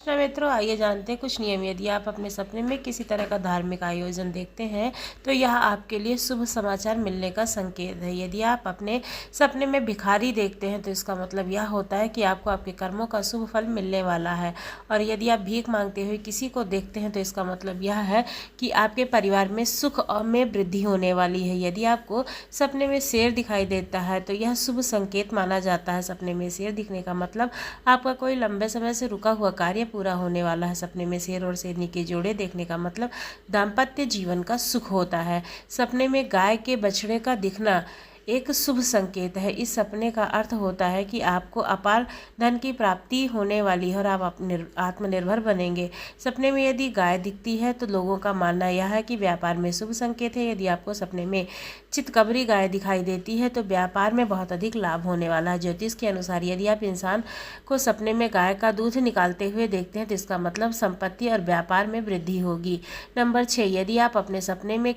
नमस्कार मित्रों, आइए जानते हैं कुछ नियम। यदि आप अपने सपने में किसी तरह का धार्मिक आयोजन देखते हैं तो यह आपके लिए शुभ समाचार मिलने का संकेत है। यदि आप अपने सपने में भिखारी देखते हैं तो इसका मतलब यह होता है कि आपको आपके कर्मों का शुभ फल मिलने वाला है। और यदि आप भीख मांगते हुए किसी को देखते हैं तो इसका मतलब यह है कि आपके परिवार में सुख और में वृद्धि होने वाली है। यदि आपको सपने में शेर दिखाई देता है तो यह शुभ संकेत माना जाता है। सपने में शेर दिखने का मतलब आपका कोई लंबे समय से रुका हुआ कार्य पूरा होने वाला है। सपने में शेर और शेरनी के जोड़े देखने का मतलब दाम्पत्य जीवन का सुख होता है। सपने में गाय के बछड़े का दिखना एक शुभ संकेत है। इस सपने का अर्थ होता है कि आपको अपार धन की प्राप्ति होने वाली है और आप आत्मनिर्भर बनेंगे। सपने में यदि गाय दिखती है तो लोगों का मानना यह है कि व्यापार में शुभ संकेत है। यदि आपको सपने में चितकबरी गाय दिखाई देती है तो व्यापार में बहुत अधिक लाभ होने वाला है। ज्योतिष के अनुसार यदि आप इंसान को सपने में गाय का दूध निकालते हुए देखते हैं तो इसका मतलब संपत्ति और व्यापार में वृद्धि होगी। नंबर 6, यदि आप अपने सपने में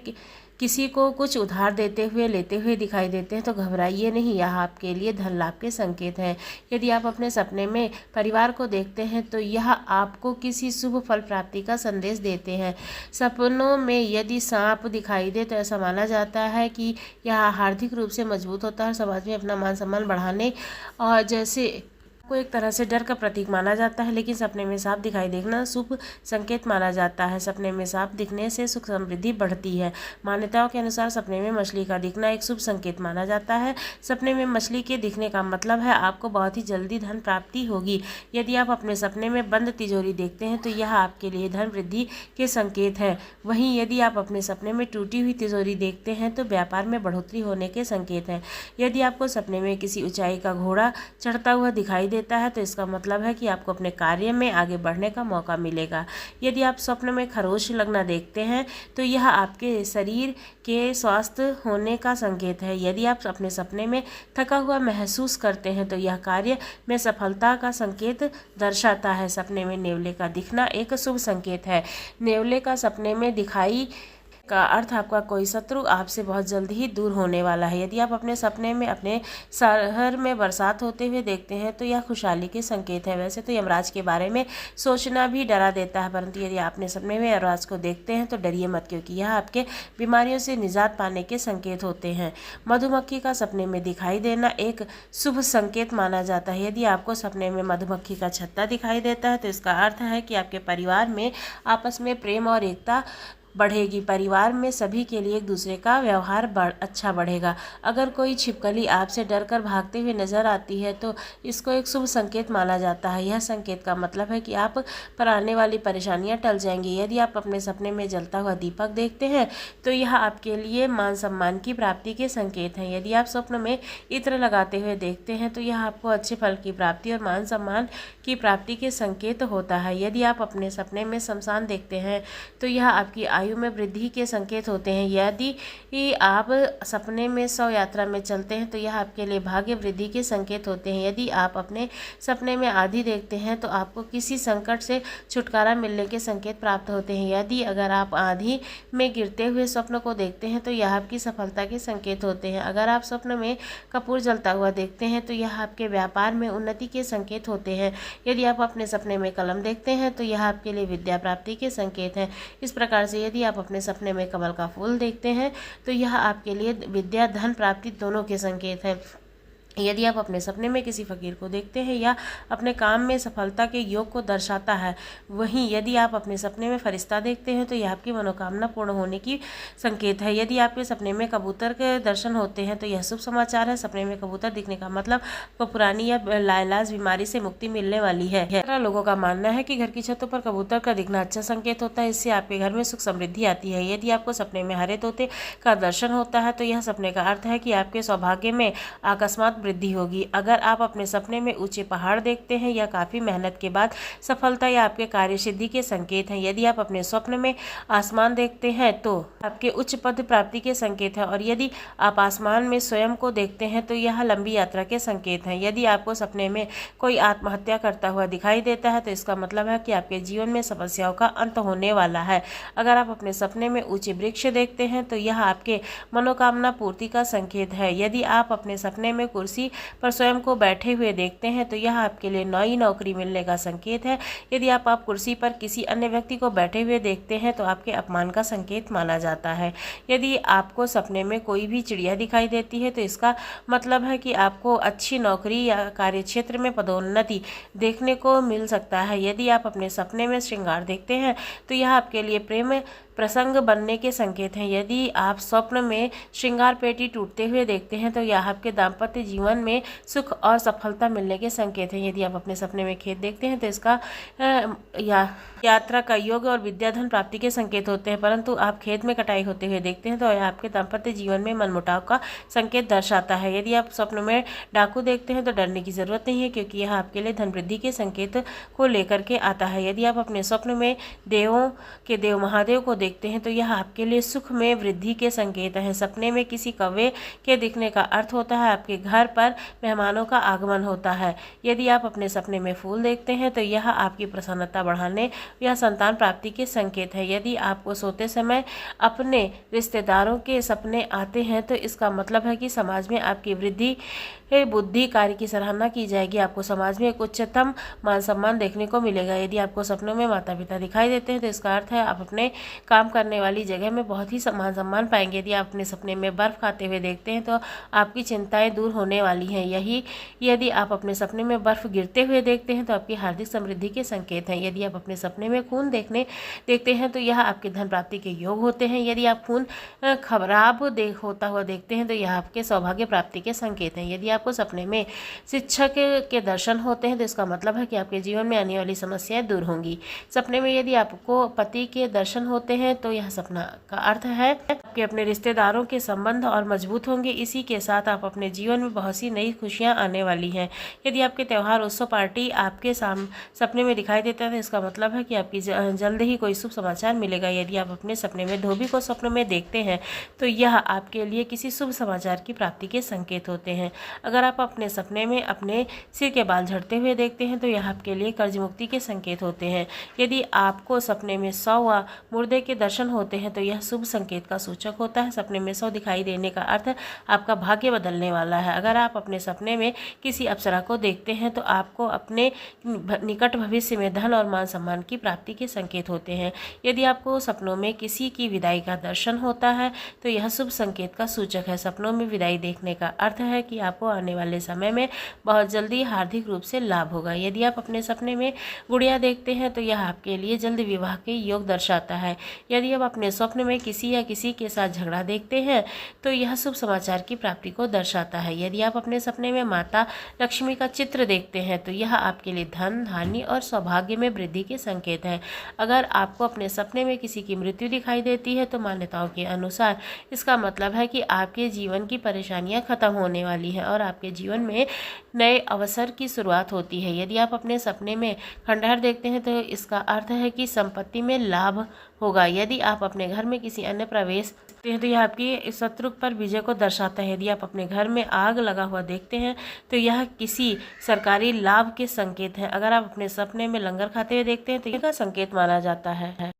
किसी को कुछ उधार देते हुए लेते हुए दिखाई देते हैं तो घबराइए नहीं, यह आपके लिए धन लाभ के संकेत हैं। यदि आप अपने सपने में परिवार को देखते हैं तो यह आपको किसी शुभ फल प्राप्ति का संदेश देते हैं। सपनों में यदि सांप दिखाई दे तो ऐसा माना जाता है कि यह आर्थिक रूप से मजबूत होता है और समाज में अपना मान सम्मान बढ़ाने और जैसे को एक तरह से डर का प्रतीक माना जाता है। लेकिन सपने में सांप दिखाई देखना शुभ संकेत माना जाता है। सपने में सांप दिखने से सुख समृद्धि बढ़ती है। मान्यताओं के अनुसार सपने में मछली का दिखना एक शुभ संकेत माना जाता है। सपने में मछली के दिखने का मतलब है आपको बहुत ही जल्दी धन प्राप्ति होगी। यदि आप अपने सपने में बंद तिजोरी देखते हैं तो यह आपके लिए धन वृद्धि के संकेत है। वहीं यदि आप अपने सपने में टूटी हुई तिजोरी देखते हैं तो व्यापार में बढ़ोतरी होने के संकेत हैं। यदि आपको सपने में किसी ऊंचाई का घोड़ा चढ़ता हुआ दिखाई देता है तो इसका मतलब है कि आपको अपने कार्य में आगे बढ़ने का मौका मिलेगा। यदि आप स्वप्न में खरोच लगना देखते हैं तो यह आपके शरीर के स्वस्थ होने का संकेत है। यदि आप अपने सपने में थका हुआ महसूस करते हैं तो यह कार्य में सफलता का संकेत दर्शाता है। सपने में नेवले का दिखना एक शुभ संकेत है। नेवले का सपने में दिखाई का अर्थ आपका कोई शत्रु आपसे बहुत जल्द ही दूर होने वाला है। यदि आप अपने सपने में अपने शहर में बरसात होते हुए देखते हैं तो यह खुशहाली के संकेत है। वैसे तो यमराज के बारे में सोचना भी डरा देता है, परंतु यदि आप अपने सपने में यमराज को देखते हैं तो डरिए मत, क्योंकि यह आपके बीमारियों से निजात पाने के संकेत होते हैं। मधुमक्खी का सपने में दिखाई देना एक शुभ संकेत माना जाता है। यदि आपको सपने में मधुमक्खी का छत्ता दिखाई देता है तो इसका अर्थ है कि आपके परिवार में आपस में प्रेम और एकता बढ़ेगी। परिवार में सभी के लिए एक दूसरे का व्यवहार अच्छा बढ़ेगा। अगर कोई छिपकली आपसे डरकर भागते हुए नजर आती है तो इसको एक शुभ संकेत माना जाता है। यह संकेत का मतलब है कि आप पर आने वाली परेशानियां टल जाएंगी। यदि आप अपने सपने में जलता हुआ दीपक देखते हैं तो यह आपके लिए मान सम्मान की प्राप्ति के संकेत हैं। यदि आप स्वप्न में इत्र लगाते हुए देखते हैं तो यह आपको अच्छे फल की प्राप्ति और मान सम्मान की प्राप्ति के संकेत होता है। यदि आप अपने सपने में शमशान देखते हैं तो यह आपकी आयु में वृद्धि के संकेत होते हैं। यदि आप सपने में शव यात्रा में चलते हैं तो यह आपके लिए भाग्य वृद्धि के संकेत होते हैं। यदि आप अपने सपने में आंधी देखते हैं तो आपको किसी संकट से छुटकारा मिलने के संकेत प्राप्त होते हैं। यदि अगर आप आंधी में गिरते हुए स्वप्न को देखते हैं तो यह आपकी सफलता के संकेत होते हैं। अगर आप स्वप्न में कपूर जलता हुआ देखते हैं तो यह आपके व्यापार में उन्नति के संकेत होते हैं। यदि आप अपने सपने में कलम देखते हैं तो यह आपके लिए विद्या प्राप्ति के संकेत हैं। इस प्रकार से यदि आप अपने सपने में कमल का फूल देखते हैं तो यह आपके लिए विद्या धन प्राप्ति दोनों के संकेत हैं। यदि आप अपने सपने में किसी फकीर को देखते हैं या अपने काम में सफलता के योग को दर्शाता है। वहीं यदि आप अपने सपने में फरिश्ता देखते हैं तो यह आपकी मनोकामना पूर्ण होने की संकेत है। यदि आपके सपने में कबूतर के दर्शन होते हैं तो यह शुभ समाचार है। सपने में कबूतर दिखने का मतलब आपको पुरानी या लाइलाज बीमारी से मुक्ति मिलने वाली है। लोगों का मानना है कि घर की छतों पर कबूतर का दिखना अच्छा संकेत होता है। इससे आपके घर में सुख समृद्धि आती है। यदि आपको सपने में हरे तोते का दर्शन होता है तो यह सपने का अर्थ है कि आपके सौभाग्य में अकस्मात वृद्धि होगी। अगर आप अपने सपने में ऊंचे पहाड़ देखते हैं या काफी मेहनत के बाद सफलता या आपके कार्य सिद्धि के संकेत हैं। यदि आप अपने स्वप्न में आसमान देखते हैं तो आपके उच्च पद प्राप्ति के संकेत है। और यदि आप आसमान में स्वयं को देखते हैं तो यह लंबी यात्रा के संकेत हैं। यदि आपको सपने में कोई आत्महत्या करता हुआ दिखाई देता है तो इसका मतलब है कि आपके जीवन में समस्याओं का अंत होने वाला है। अगर आप अपने सपने में ऊंचे वृक्ष देखते हैं तो यह आपके मनोकामना पूर्ति का संकेत है। यदि आप अपने सपने में कुर्सी कुर्सी पर स्वयं को बैठे हुए देखते हैं तो यह आपके लिए नई नौकरी मिलने का संकेत है। यदि आप कुर्सी पर किसी अन्य व्यक्ति को बैठे हुए देखते हैं तो आपके अपमान का संकेत माना जाता है। यदि आपको सपने में कोई भी चिड़िया दिखाई देती है तो इसका मतलब है कि आपको अच्छी नौकरी या कार्यक्षेत्र में पदोन्नति देखने को मिल सकता है। यदि आप अपने सपने में श्रृंगार देखते हैं तो यह आपके लिए प्रेम प्रसंग बनने के संकेत हैं। यदि आप स्वप्न में श्रृंगार पेटी टूटते हुए देखते हैं तो यह आपके दाम्पत्य जीवन में सुख और सफलता मिलने के संकेत हैं। यदि आप अपने सपने में खेत देखते हैं तो इसका यात्रा का योग और विद्याधन प्राप्ति के संकेत होते हैं। परंतु आप खेत में कटाई होते हुए देखते हैं तो यह आपके दाम्पत्य जीवन में मनमुटाव का संकेत दर्शाता है। यदि आप स्वप्न में डाकू देखते हैं तो डरने की जरूरत नहीं है, क्योंकि यह आपके लिए धन वृद्धि के संकेत को लेकर के आता है। यदि आप अपने स्वप्न में देवों के देव महादेव को देखते हैं तो यह आपके लिए सुख में वृद्धि के संकेत है। सपने में किसी कौवे के दिखने का अर्थ होता है आपके घर पर मेहमानों का आगमन होता है। यदि आप अपने सपने में फूल देखते हैं तो यह आपकी प्रसन्नता बढ़ाने या संतान प्राप्ति के संकेत है। यदि आपको सोते समय अपने रिश्तेदारों के सपने आते हैं तो इसका मतलब है कि समाज में आपकी वृद्धि बुद्धि कार्य की सराहना की जाएगी। आपको समाज में एक उच्चतम मान सम्मान देखने को मिलेगा। यदि आपको सपनों में माता पिता दिखाई देते हैं तो इसका अर्थ है आप अपने काम करने वाली जगह में बहुत ही मान सम्मान पाएंगे। यदि आप अपने सपने में बर्फ खाते हुए देखते हैं तो आपकी चिंताएं दूर होने वाली हैं। यदि आप अपने सपने में बर्फ गिरते हुए देखते हैं तो आपकी हार्दिक समृद्धि के संकेत हैं। यदि आप अपने सपने में खून देखते हैं तो यह आपके धन प्राप्ति के योग होते हैं। यदि आप खून खराब होता हुआ देखते हैं तो यह आपके सौभाग्य प्राप्ति के संकेत हैं। यदि आपको सपने में शिक्षक के दर्शन होते हैं तो इसका मतलब है कि आपके जीवन में आने वाली समस्याएं दूर होंगी। सपने में यदि आपको पति के दर्शन होते हैं तो यह सपना का अर्थ है कि अपने रिश्तेदारों के संबंध और मजबूत होंगे। इसी के साथ आप अपने जीवन में बहुत सी नई खुशियां आने वाली हैं। यदि आपके त्यौहार उत्सव पार्टी आपके सपने में दिखाई देता है तो इसका मतलब है कि आपकी जल्द ही कोई शुभ समाचार मिलेगा। यदि आप अपने सपने में धोबी को सपने में देखते हैं तो यह आपके लिए किसी शुभ समाचार की प्राप्ति के संकेत होते हैं। अगर आप अपने सपने में अपने सिर के बाल झड़ते हुए देखते हैं तो यह आपके लिए कर्ज मुक्ति के संकेत होते हैं। यदि आपको सपने में 100 मुर्दे के दर्शन होते हैं तो यह शुभ संकेत का सूचक होता है। सपने में 100 दिखाई देने का अर्थ आपका भाग्य बदलने वाला है। अगर आप अपने सपने में किसी अप्सरा को देखते हैं तो आपको अपने निकट भविष्य में धन और मान सम्मान की प्राप्ति के संकेत होते हैं। यदि आपको सपनों में किसी की विदाई का दर्शन होता है तो यह शुभ संकेत का सूचक है। सपनों में विदाई देखने का अर्थ है कि आपको आने वाले समय में बहुत जल्दी आर्थिक रूप से लाभ होगा। यदि आप अपने सपने में गुड़िया देखते हैं तो यह आपके लिए जल्द विवाह के योग दर्शाता है। यदि आप अपने स्वप्न में किसी के साथ झगड़ा देखते हैं तो यह शुभ समाचार की प्राप्ति को दर्शाता है। यदि आप अपने सपने में माता लक्ष्मी का चित्र देखते हैं तो यह आपके लिए धन धान्य और सौभाग्य में वृद्धि के संकेत है। अगर आपको अपने सपने में किसी की मृत्यु दिखाई देती है तो मान्यताओं के अनुसार इसका मतलब है कि आपके जीवन की परेशानियां खत्म होने वाली है और आपके जीवन में नए अवसर की शुरुआत होती है। यदि आप अपने सपने में खंडहर देखते हैं तो इसका अर्थ है कि संपत्ति में लाभ होगा। यदि आप अपने घर में किसी अन्य प्रवेश देखते हैं तो यह आपकी शत्रु पर विजय को दर्शाता है। यदि आप अपने घर में आग लगा हुआ देखते हैं तो यह किसी सरकारी लाभ के संकेत है। अगर आप अपने सपने में लंगर खाते हुए देखते हैं तो यह संकेत माना जाता है।